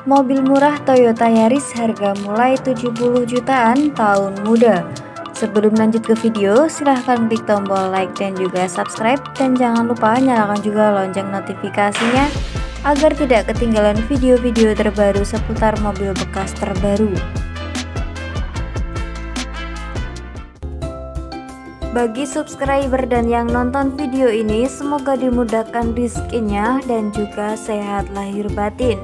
Mobil murah Toyota Yaris harga mulai 70 jutaan tahun muda. Sebelum lanjut ke video, silahkan klik tombol like dan juga subscribe, dan jangan lupa nyalakan juga lonceng notifikasinya agar tidak ketinggalan video-video terbaru seputar mobil bekas terbaru. Bagi subscriber dan yang nonton video ini, semoga dimudahkan rezekinya dan juga sehat lahir batin.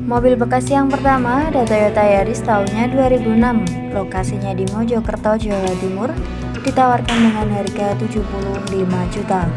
Mobil bekas yang pertama ada Toyota Yaris tahunnya 2006, lokasinya di Mojokerto, Jawa Timur, ditawarkan dengan harga 75 juta.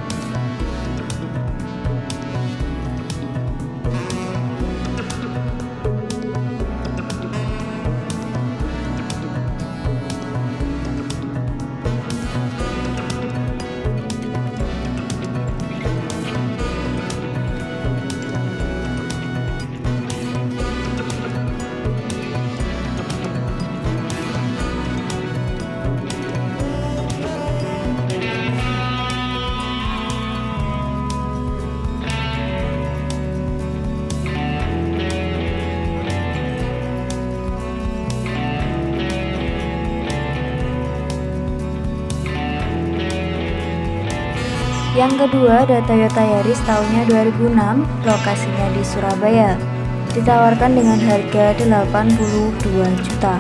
Yang kedua ada Toyota Yaris tahunnya 2006, lokasinya di Surabaya, ditawarkan dengan harga 82 juta.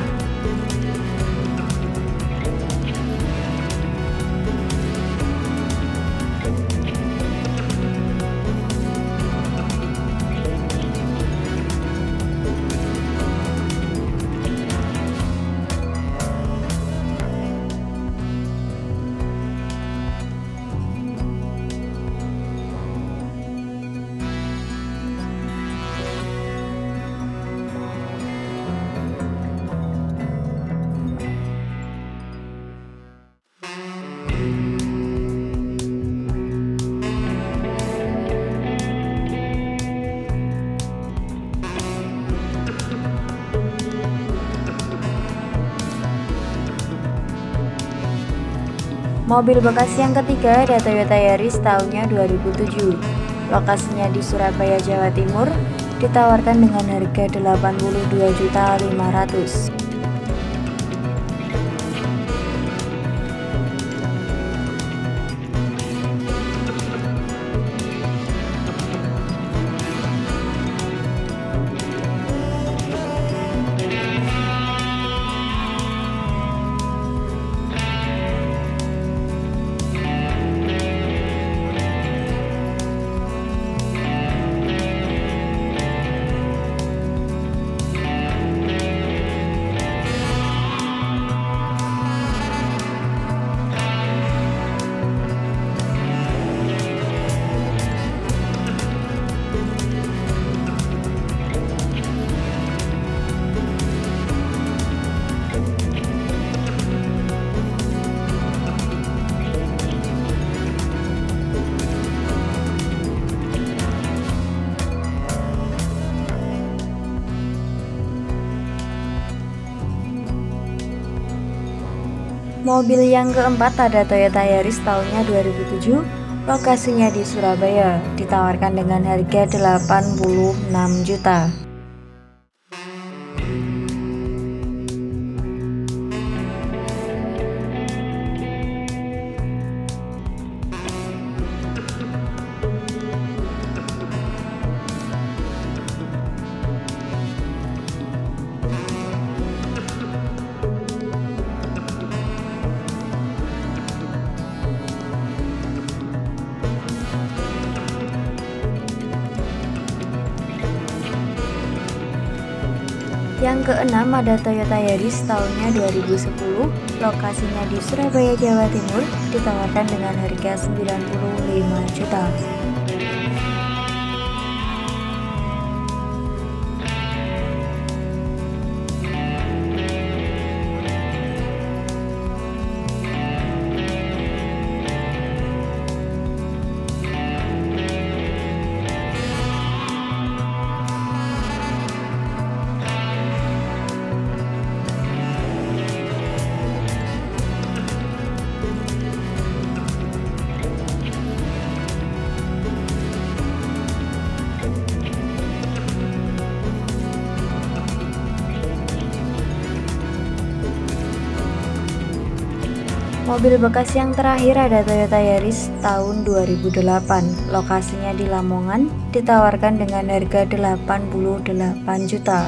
Mobil bekas yang ketiga ada Toyota Yaris tahunnya 2007, lokasinya di Surabaya, Jawa Timur, ditawarkan dengan harga 82.500.000. Mobil yang keempat ada Toyota Yaris tahunnya 2007, lokasinya di Surabaya, ditawarkan dengan harga 86 juta. Yang keenam ada Toyota Yaris tahunnya 2010, lokasinya di Surabaya, Jawa Timur, ditawarkan dengan harga 95 juta. Mobil bekas yang terakhir ada Toyota Yaris tahun 2008. Lokasinya di Lamongan, ditawarkan dengan harga 88 juta.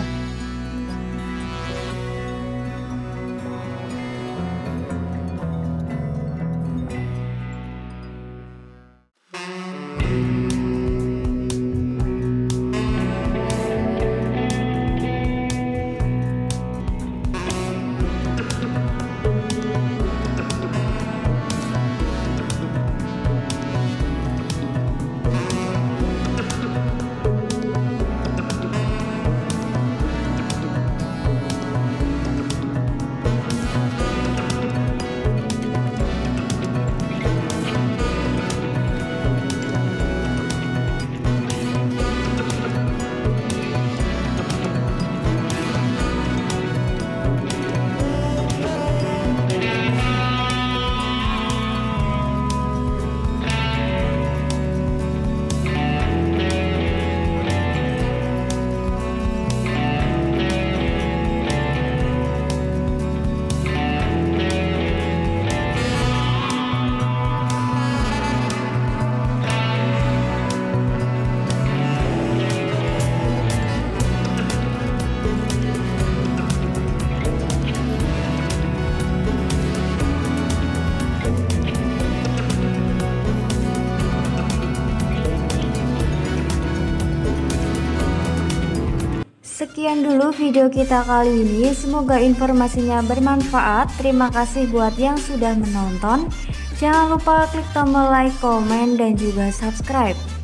Sekian dulu video kita kali ini, semoga informasinya bermanfaat. Terima kasih buat yang sudah menonton. Jangan lupa klik tombol like, komen, dan juga subscribe.